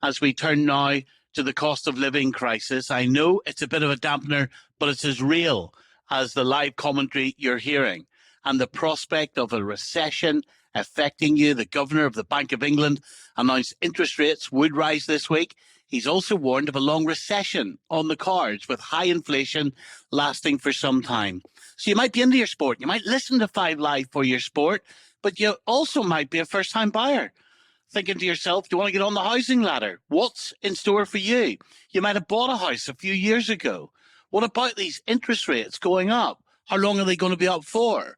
as we turn now to the cost of living crisis. I know it's a bit of a dampener, but it's as real as the live commentary you're hearing. And the prospect of a recession affecting you. The governor of the Bank of England announced interest rates would rise this week. He's also warned of a long recession on the cards, with high inflation lasting for some time. So you might be into your sport. You might listen to Five Live for your sport, but you also might be a first-time buyer, thinking to yourself, do you want to get on the housing ladder? What's in store for you? You might have bought a house a few years ago. What about these interest rates going up? How long are they going to be up for?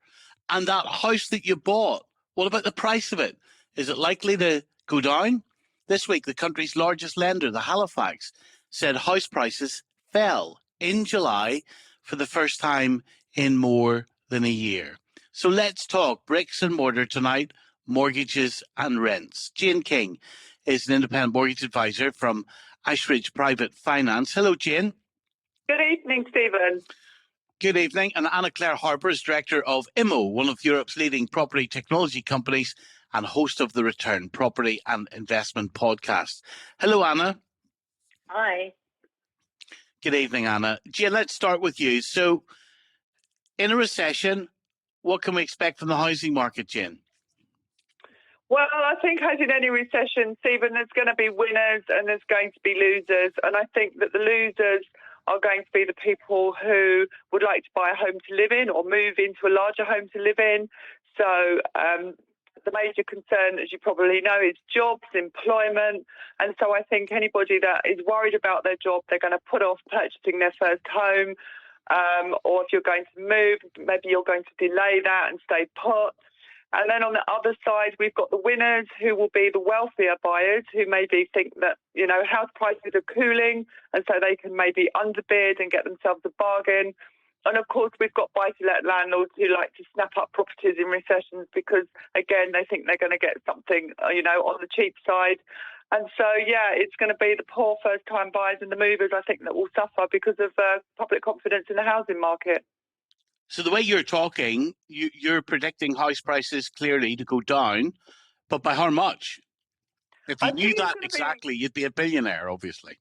And that house that you bought, what about the price of it? Is it likely to go down? This week, the country's largest lender, the Halifax, said house prices fell in July for the first time in more than a year. So let's talk bricks and mortar tonight, mortgages and rents. Jane King is an independent mortgage advisor from Ashridge Private Finance. Hello, Jane. Good evening, Stephen. Good evening. And Anna Clare-Harper is director of IMMO, one of Europe's leading property technology companies, and host of the Return Property and Investment podcast. Hello, Anna. Hi. Good evening, Anna. Jane, let's start with you. So, in a recession, what can we expect from the housing market, Jane? Well, I think as in any recession, Stephen, there's going to be winners and there's going to be losers. And I think that the losers are going to be the people who would like to buy a home to live in or move into a larger home to live in. So the major concern, as you probably know, is jobs, employment. And so I think anybody that is worried about their job, they're going to put off purchasing their first home. Or if you're going to move, maybe you're going to delay that and stay put. And then on the other side, we've got the winners, who will be the wealthier buyers, who maybe think that, you know, house prices are cooling, and so they can maybe underbid and get themselves a bargain. And of course, we've got buy-to-let landlords who like to snap up properties in recessions because, again, they think they're going to get something, you know, on the cheap side. And so, yeah, it's going to be the poor first-time buyers and the movers, I think, that will suffer because of public confidence in the housing market. So the way you're talking, you're predicting house prices clearly to go down, but by how much? If you knew that exactly, you'd be a billionaire, obviously.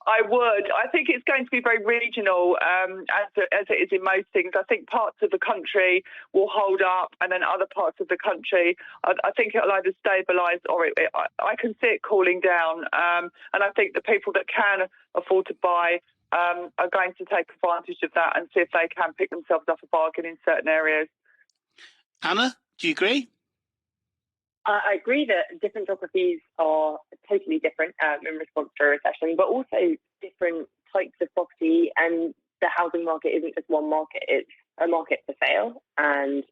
I would. I think it's going to be very regional, as it is in most things. I think parts of the country will hold up, and then other parts of the country, I think it'll either stabilise or I can see it cooling down. And I think the people that can afford to buy are going to take advantage of that and see if they can pick themselves up a bargain in certain areas. Anna, do you agree? I agree that different geographies are totally different in response to a recession, but also different types of property, and the housing market isn't just one market. It's a market for sale and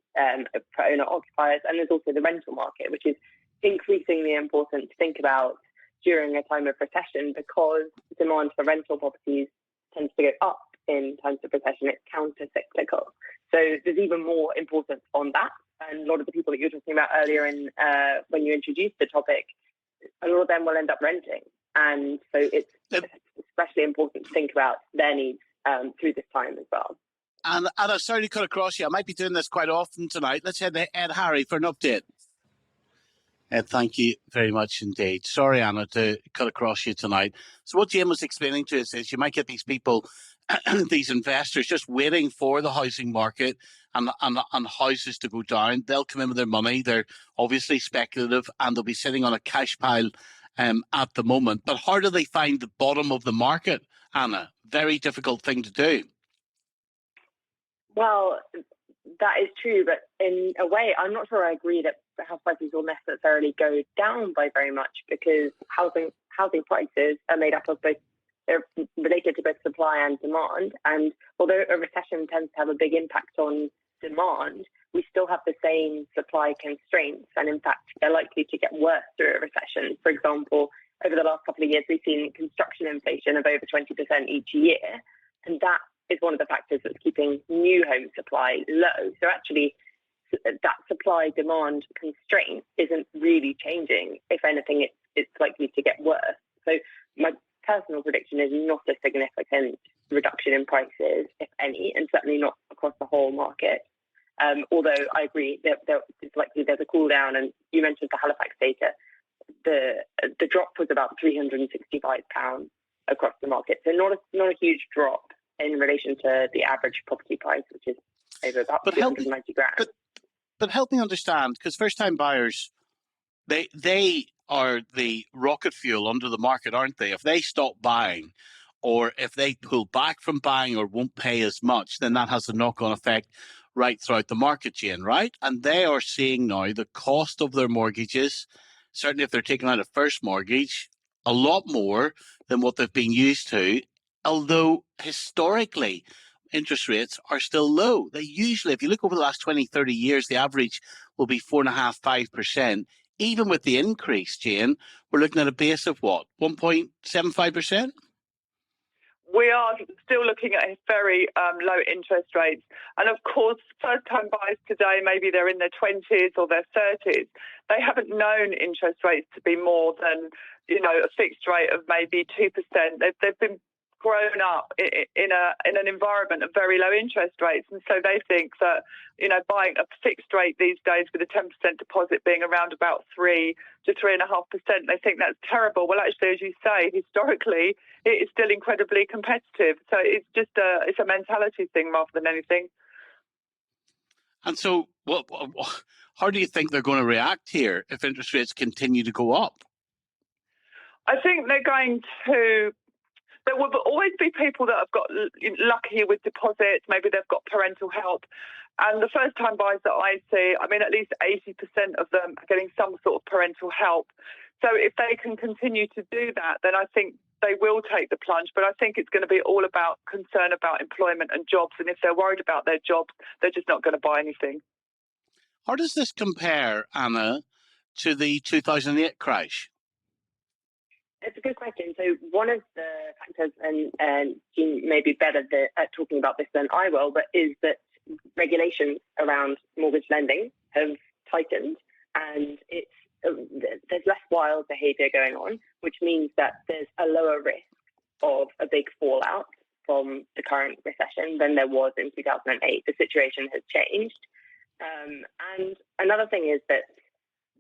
for owner-occupiers, and there's also the rental market, which is increasingly important to think about during a time of recession because demand for rental properties tends to go up in times of recession. It's counter-cyclical. So there's even more importance on that. And a lot of the people that you were talking about earlier when you introduced the topic, a lot of them will end up renting. And so it's especially important to think about their needs through this time as well. And Anna, sorry to cut across you. I might be doing this quite often tonight. Let's head to Ed Harry for an update. Ed, thank you very much indeed. Sorry, Anna, to cut across you tonight. So what Jane was explaining to us is you might get these people, these investors, just waiting for the housing market and houses to go down. They'll come in with their money. They're obviously speculative and they'll be sitting on a cash pile at the moment. But how do they find the bottom of the market, Anna? Very difficult thing to do. Well, that is true, but in a way, I'm not sure I agree that house prices will necessarily go down by very much because housing prices are made up of both, they're related to both supply and demand. And although a recession tends to have a big impact on demand, we still have the same supply constraints. And in fact, they're likely to get worse through a recession. For example, over the last couple of years, we've seen construction inflation of over 20% each year. And that is one of the factors that's keeping new home supply low. So actually, that supply-demand constraint isn't really changing. If anything, it's likely to get worse. So my personal prediction is not a significant reduction in prices, if any, and certainly not across the whole market. Although I agree that it's likely there's a cool down, and you mentioned the Halifax data. The the drop was about £365 across the market. So not a huge drop in relation to the average property price, which is over about 290 grand. But help me understand, because first-time buyers, they are the rocket fuel under the market, aren't they? If they stop buying, or if they pull back from buying or won't pay as much, then that has a knock-on effect right throughout the market chain, right? And they are seeing now the cost of their mortgages, certainly if they're taking out a first mortgage, a lot more than what they've been used to, although historically interest rates are still low. They usually, if you look over the last 20, 30 years, the average will be 4.5%, 5%. Even with the increase, Jane, we're looking at a base of what, 1.75%? We are still looking at very low interest rates. And of course, first-time buyers today, maybe they're in their 20s or their 30s. They haven't known interest rates to be more than, a fixed rate of maybe 2%. They've been grown up in an environment of very low interest rates. And so they think that, buying a fixed rate these days with a 10% deposit being around about 3 to 3.5%, they think that's terrible. Well, actually, as you say, historically, it is still incredibly competitive. So it's just it's a mentality thing rather than anything. And so how do you think they're going to react here if interest rates continue to go up? I think they're going to... There will always be people that have got lucky with deposits. Maybe they've got parental help. And the first-time buyers that I see, at least 80% of them are getting some sort of parental help. So if they can continue to do that, then I think they will take the plunge. But I think it's going to be all about concern about employment and jobs. And if they're worried about their jobs, they're just not going to buy anything. How does this compare, Anna, to the 2008 crash? It's a good question. So one of the factors, and Jean may be better at talking about this than I will, but is that regulations around mortgage lending have tightened, and there's less wild behaviour going on, which means that there's a lower risk of a big fallout from the current recession than there was in 2008. The situation has changed. And another thing is that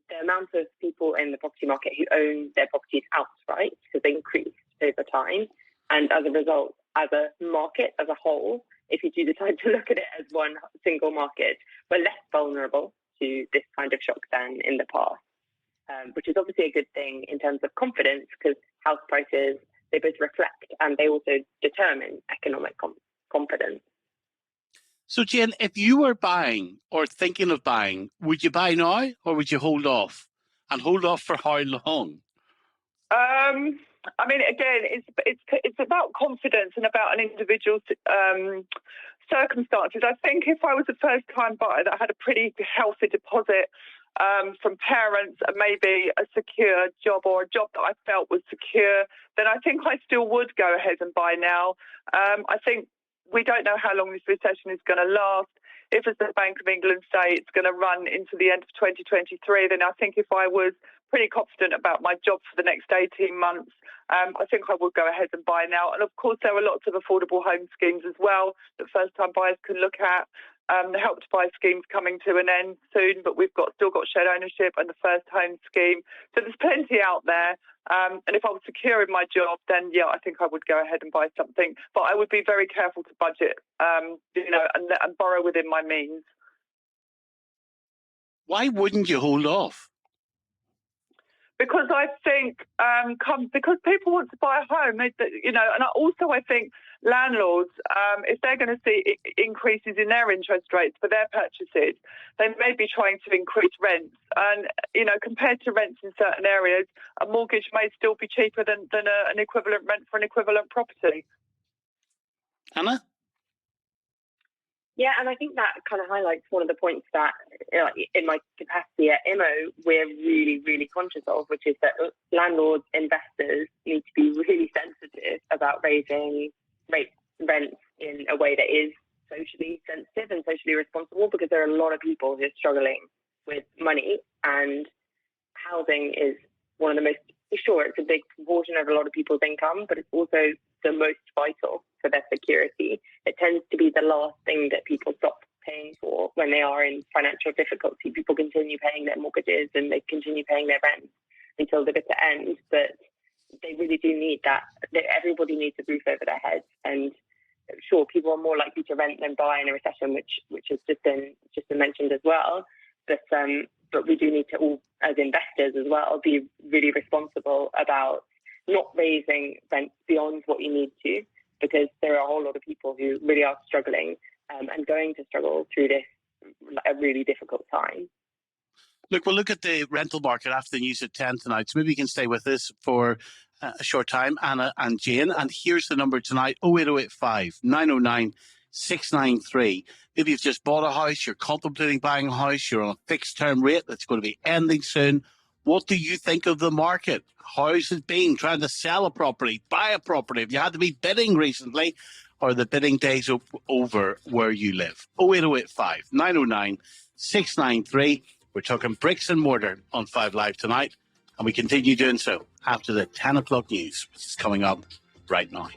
the amount of people in the property market who own their properties outright has increased over time. And as a result, as a market as a whole, if you do decide to look at it as one single market, we're less vulnerable to this kind of shock than in the past, which is obviously a good thing in terms of confidence, because house prices, they both reflect and they also determine economic confidence. So, Jane, if you were buying or thinking of buying, would you buy now or would you hold off? And hold off for how long? Again, it's about confidence and about an individual's circumstances. I think if I was a first-time buyer that had a pretty healthy deposit from parents and maybe a secure job or a job that I felt was secure, then I think I still would go ahead and buy now. I think we don't know how long this recession is going to last. If, as the Bank of England say, it's going to run into the end of 2023, then I think if I was pretty confident about my job for the next 18 months, I think I would go ahead and buy now. And of course, there are lots of affordable home schemes as well that first-time buyers can look at. The Help to Buy scheme's coming to an end soon, but we've still got shared ownership and the first home scheme. So there's plenty out there. And if I was secure in my job, then yeah, I think I would go ahead and buy something. But I would be very careful to budget, and borrow within my means. Why wouldn't you hold off? Because I think, because people want to buy a home, and I think landlords, if they're going to see increases in their interest rates for their purchases, they may be trying to increase rents. And, compared to rents in certain areas, a mortgage may still be cheaper than an equivalent rent for an equivalent property. Anna? Yeah, and I think that kind of highlights one of the points that, in my capacity at IMMO, we're really, really conscious of, which is that landlords, investors need to be really sensitive about raising rents in a way that is socially sensitive and socially responsible, because there are a lot of people who are struggling with money, and housing is one of the most, sure, it's a big proportion of a lot of people's income, but it's also the most vital for their security. It tends to be the last thing that people stop paying for when they are in financial difficulty. People continue paying their mortgages and they continue paying their rent. until the bitter end. But they really do need that. Everybody needs a roof over their heads. And sure, people are more likely to rent than buy in a recession, which has just been mentioned as well. But we do need to all, as investors as well, be really responsible about not raising rents beyond what you need to, because there are a whole lot of people who really are struggling and going to struggle through this a really difficult time. Look, we'll look at the rental market after the news at 10 tonight. So maybe you can stay with us for a short time, Anna and Jane. And here's the number tonight, 08085 909 693. Maybe you've just bought a house, you're contemplating buying a house, you're on a fixed term rate that's going to be ending soon. What do you think of the market? How's it been trying to sell a property, buy a property? Have you had to be bidding recently, or are the bidding days over where you live? 08085 909 693. We're talking bricks and mortar on 5 Live tonight, and we continue doing so after the 10 o'clock news, which is coming up right now.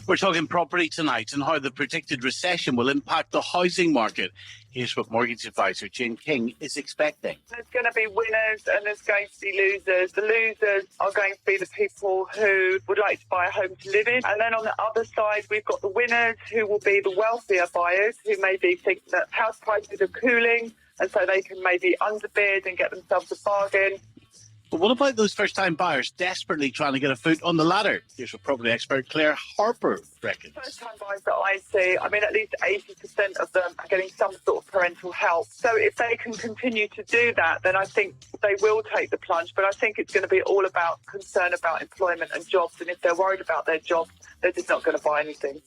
We're talking property tonight and how the predicted recession will impact the housing market. Here's what mortgage advisor Jane King is expecting. There's going to be winners and there's going to be losers. The losers are going to be the people who would like to buy a home to live in. And then on the other side, we've got the winners, who will be the wealthier buyers, who maybe think that house prices are cooling, and so they can maybe underbid and get themselves a bargain. But what about those first-time buyers desperately trying to get a foot on the ladder? Here's what property expert Clare-Harper reckons. First-time buyers that I see, I mean, at least 80% of them are getting some sort of parental help. So if they can continue to do that, then I think they will take the plunge. But I think it's going to be all about concern about employment and jobs. And if they're worried about their jobs, they're just not going to buy anything.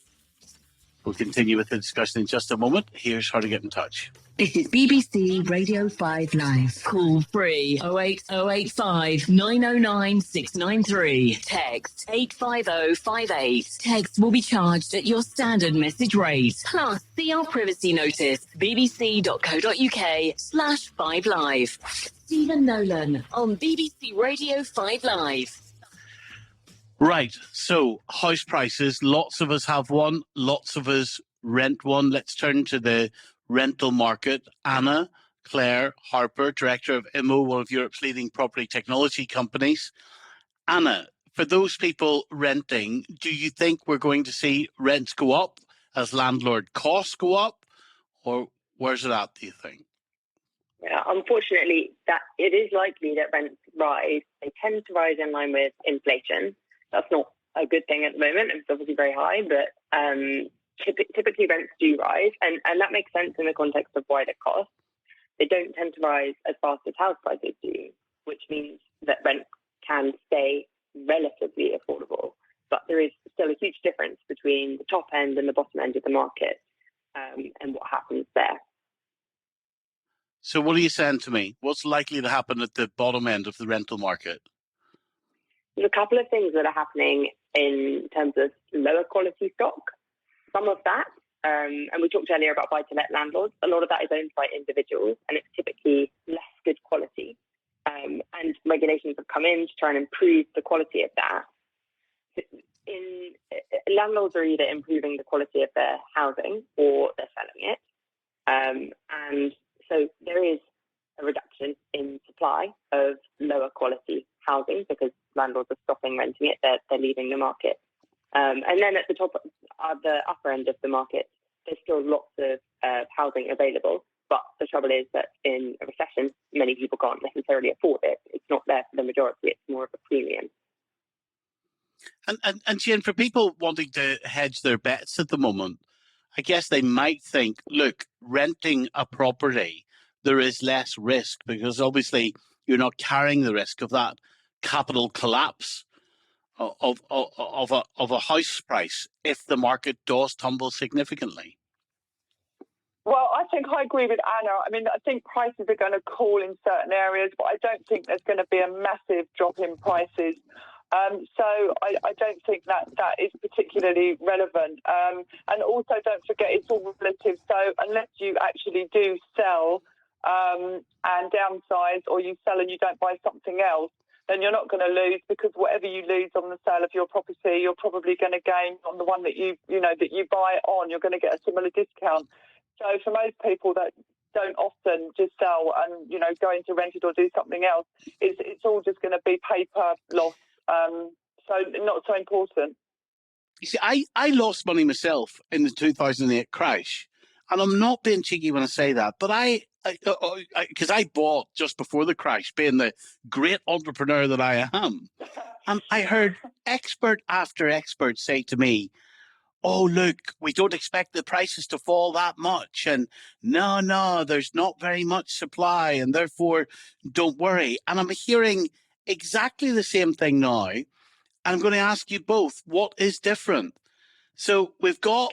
We'll continue with the discussion in just a moment. Here's how to get in touch. This is BBC Radio 5 Live. Call free 08085 909 693. Text 85058. Text will be charged at your standard message rate. Plus, see our privacy notice, bbc.co.uk/5 Live. Stephen Nolan on BBC Radio 5 Live. Right, so house prices, lots of us have one, lots of us rent one. Let's turn to the rental market. Anna Clare-Harper, director of IMMO, one of Europe's leading property technology companies. Anna, for those people renting, do you think we're going to see rents go up as landlord costs go up, or where's it at, do you think? Yeah, unfortunately, that it is likely that rents rise. They tend to rise in line with inflation. That's not a good thing at the moment. It's obviously very high, but typically rents do rise, and that makes sense in the context of wider costs. They don't tend to rise as fast as house prices do, which means that rent can stay relatively affordable. But there is still a huge difference between the top end and the bottom end of the market, and what happens there. So what are you saying to me? What's likely to happen at the bottom end of the rental market? There's a couple of things that are happening in terms of lower quality stock. Some of that, and we talked earlier about buy-to-let landlords, a lot of that is owned by individuals, and it's typically less good quality. And regulations have come in to try and improve the quality of that. Landlords are either improving the quality of their housing or they're selling it. And so there is a reduction in supply of lower quality housing because landlords are stopping renting it, they're leaving the market. And then at the upper end of the market, there's still lots of housing available. But the trouble is that in a recession, many people can't necessarily afford it. It's not there for the majority. It's more of a premium. And Jane, for people wanting to hedge their bets at the moment, I guess they might think, look, renting a property, there is less risk because obviously you're not carrying the risk of that capital collapse of a house price if the market does tumble significantly. Well, I think I agree with Anna. I mean, I think prices are going to cool in certain areas, but I don't think there's going to be a massive drop in prices. So I don't think that is particularly relevant. And also don't forget, it's all relative. So unless you actually do sell and downsize, or you sell and you don't buy something else, then you're not going to lose, because whatever you lose on the sale of your property, you're probably going to gain on the one that you buy on. You're going to get a similar discount. So for most people, that don't often just sell and, you know, go into rented or do something else. It's all just going to be paper loss. So not so important. You see, I lost money myself in the 2008 crash, and I'm not being cheeky when I say that, but because I bought just before the crash, being the great entrepreneur that I am, and I heard expert after expert say to me, "Oh, look, we don't expect the prices to fall that much, and no, there's not very much supply, and therefore don't worry." And I'm hearing exactly the same thing now. I'm going to ask you both, what is different? So we've got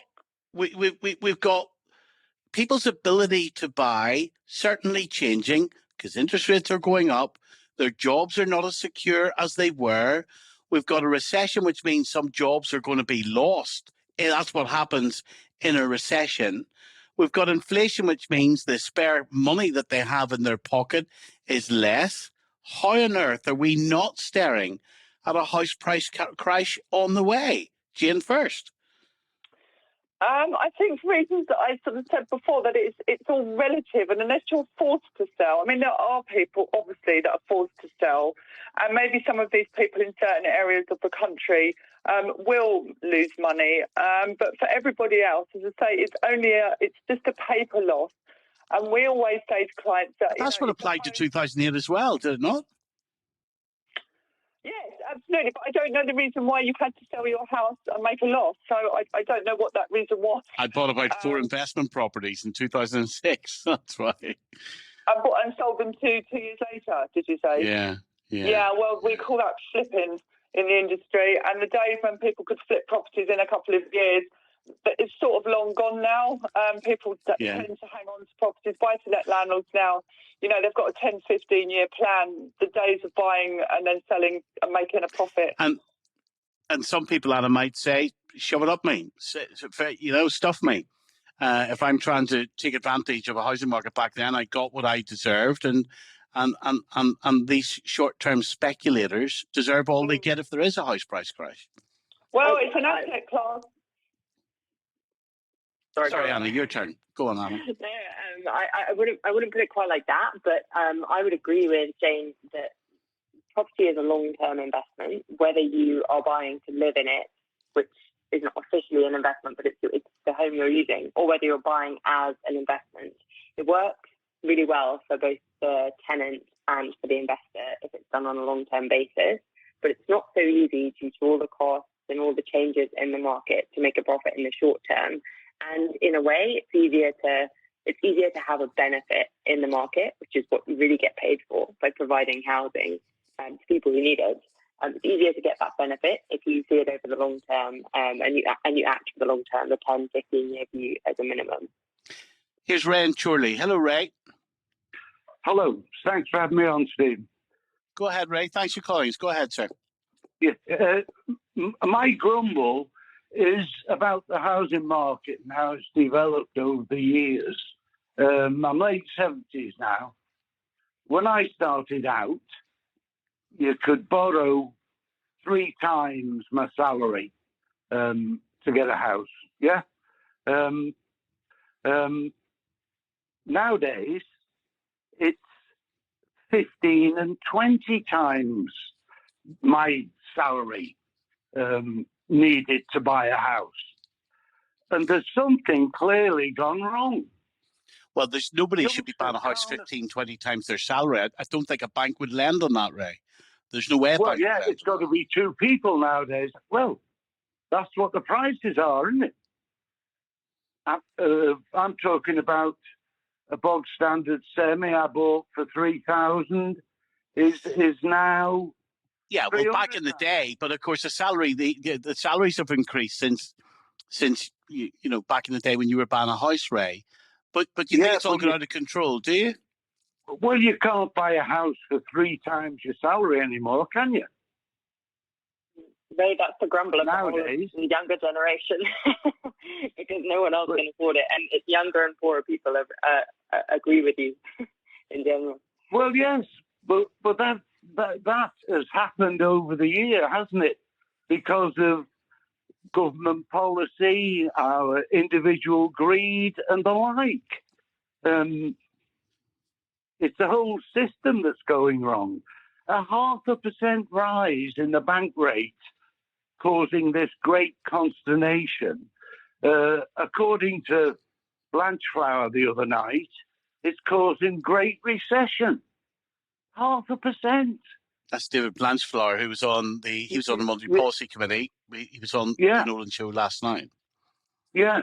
people's ability to buy certainly changing because interest rates are going up. Their jobs are not as secure as they were. We've got a recession, which means some jobs are going to be lost. And that's what happens in a recession. We've got inflation, which means the spare money that they have in their pocket is less. How on earth are we not staring at a house price crash on the way? Jane first. I think for reasons that I sort of said before, that it's all relative, and unless you're forced to sell, I mean, there are people obviously that are forced to sell, and maybe some of these people in certain areas of the country will lose money. But for everybody else, as I say, it's just a paper loss, and we always say to clients that That's what applied to 2008 as well, did it not? Yes, absolutely. But I don't know the reason why you had to sell your house and make a loss. So I don't know what that reason was. I bought about 4 investment properties in 2006. That's why. I bought and sold them 2 years later, did you say? Yeah. Yeah, well, we call that flipping in the industry. And the days when people could flip properties in a couple of years, but it's sort of long gone now. People tend to hang on to properties. Buy-to-let landlords now, you know, they've got a 10, 15-year plan. The days of buying and then selling and making a profit. And some people, Anna, might say, shove it up me, you know, stuff me. If I'm trying to take advantage of a housing market back then, I got what I deserved. And these short-term speculators deserve all they get if there is a house price crash. Well, it's an asset class. Sorry, Anna, your turn. Go on, Anna. No, I wouldn't put it quite like that, but I would agree with Jane that property is a long-term investment. Whether you are buying to live in it, which is not officially an investment, but it's the home you're using, or whether you're buying as an investment, it works really well for both the tenant and for the investor if it's done on a long-term basis. But it's not so easy due to all the costs and all the changes in the market to make a profit in the short term. And in a way, it's easier to have a benefit in the market, which is what you really get paid for by providing housing to people who need it. It's easier to get that benefit if you see it over the long term and you act for the long term, the 10, 15-year view as a minimum. Here's Ray and Chorley. Hello, Ray. Hello. Thanks for having me on, Steve. Go ahead, Ray. Thanks for calling us. Go ahead, sir. Yeah, my grumble is about the housing market and how it's developed over the years. I'm late 70s now. When I started out, you could borrow 3 times my salary to get a house. Yeah. Nowadays, it's 15 and 20 times my salary needed to buy a house. And there's something clearly gone wrong. Well, there's nobody should be buying a house 15, 20 times their salary. I don't think a bank would lend on that, Ray. There's no way. Well, yeah, it's got to be 2 people nowadays. Well, that's what the prices are, isn't it? I'm talking about a bog standard semi I bought for 3,000 is now. Yeah, well, back in the day, but of course the salary, the salaries have increased since you know, back in the day when you were buying a house, Ray. But you think it's all gone out of control, do you? Well, you can't buy a house for 3 times your salary anymore, can you? Ray, that's the grumble of nowadays. The younger generation, because no one else can afford it, and it's younger and poorer people agree with you in general. Well, yes, but that has happened over the year, hasn't it? Because of government policy, our individual greed, and the like. It's the whole system that's going wrong. A 0.5% rise in the bank rate causing this great consternation. According to Blanchflower the other night, it's causing great recession. 0.5%. That's David Blanchflower, who was on the Monetary Policy Committee. He was on the Nolan Show last night. Yeah,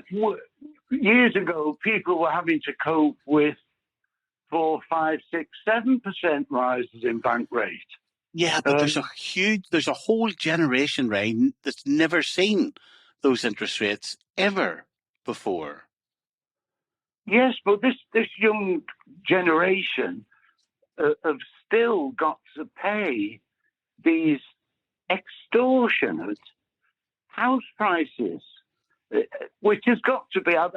years ago, people were having to cope with 4, 5, 6, 7% rises in bank rate. Yeah, but there's a whole generation, Ray, that's never seen those interest rates ever before. Yes, but this young generation have still got to pay these extortionate house prices, which has got to be. I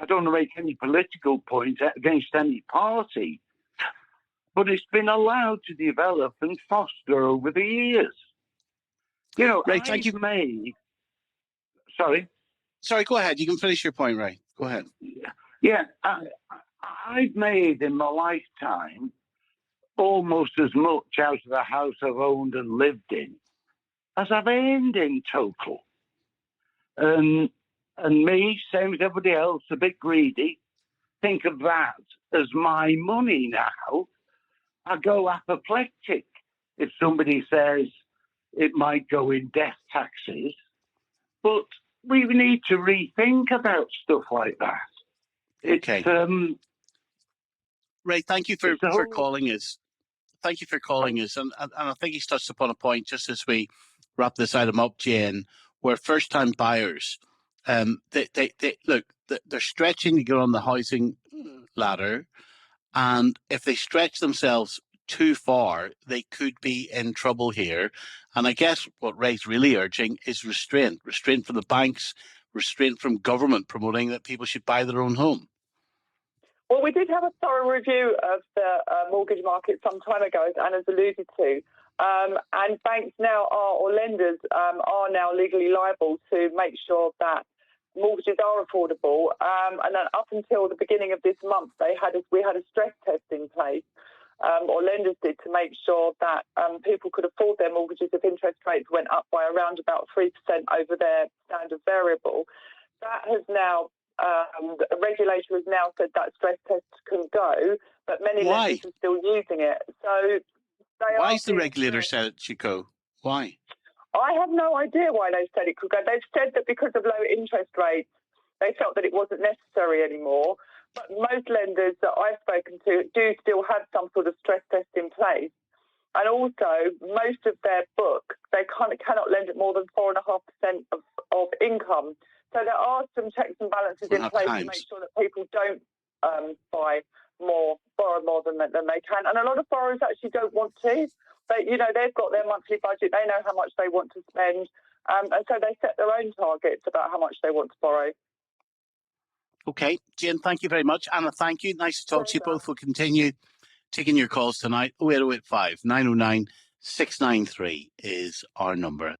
don't want to make any political point against any party, but it's been allowed to develop and foster over the years. You know, Ray, thank you. Sorry, go ahead. You can finish your point, Ray. Go ahead. Yeah, I've made in my lifetime almost as much out of the house I've owned and lived in as I've earned in total. And me, same as everybody else, a bit greedy, think of that as my money now. I go apoplectic if somebody says it might go in death taxes. But we need to rethink about stuff like that. Okay. Ray, thank you for calling us. Thank you for calling us. And I think he's touched upon a point just as we wrap this item up, Jane, where first-time buyers, they're stretching to get on the housing ladder. And if they stretch themselves too far, they could be in trouble here. And I guess what Ray's really urging is restraint from the banks, restraint from government promoting that people should buy their own home. Well, we did have a thorough review of the mortgage market some time ago, as Anna's alluded to. And banks now or lenders are now legally liable to make sure that mortgages are affordable. And then up until the beginning of this month, we had a stress test in place, or lenders did, to make sure that people could afford their mortgages if interest rates went up by around about 3% over their standard variable. That has now, the regulator has now said that stress test can go, but many lenders are still using it. So why has the regulator said it should go? Why? I have no idea why they said it could go. They've said that because of low interest rates, they felt that it wasn't necessary anymore. But most lenders that I've spoken to do still have some sort of stress test in place. And also, most of their book, they cannot lend at more than 4.5% of income. So there are some checks and balances in place to make sure that people don't borrow more than they can. And a lot of borrowers actually don't want to. But, they've got their monthly budget. They know how much they want to spend. And so they set their own targets about how much they want to borrow. Okay. Jane, thank you very much. Anna, thank you. Nice to talk to you both. We'll continue taking your calls tonight. 08085 909 693 is our number.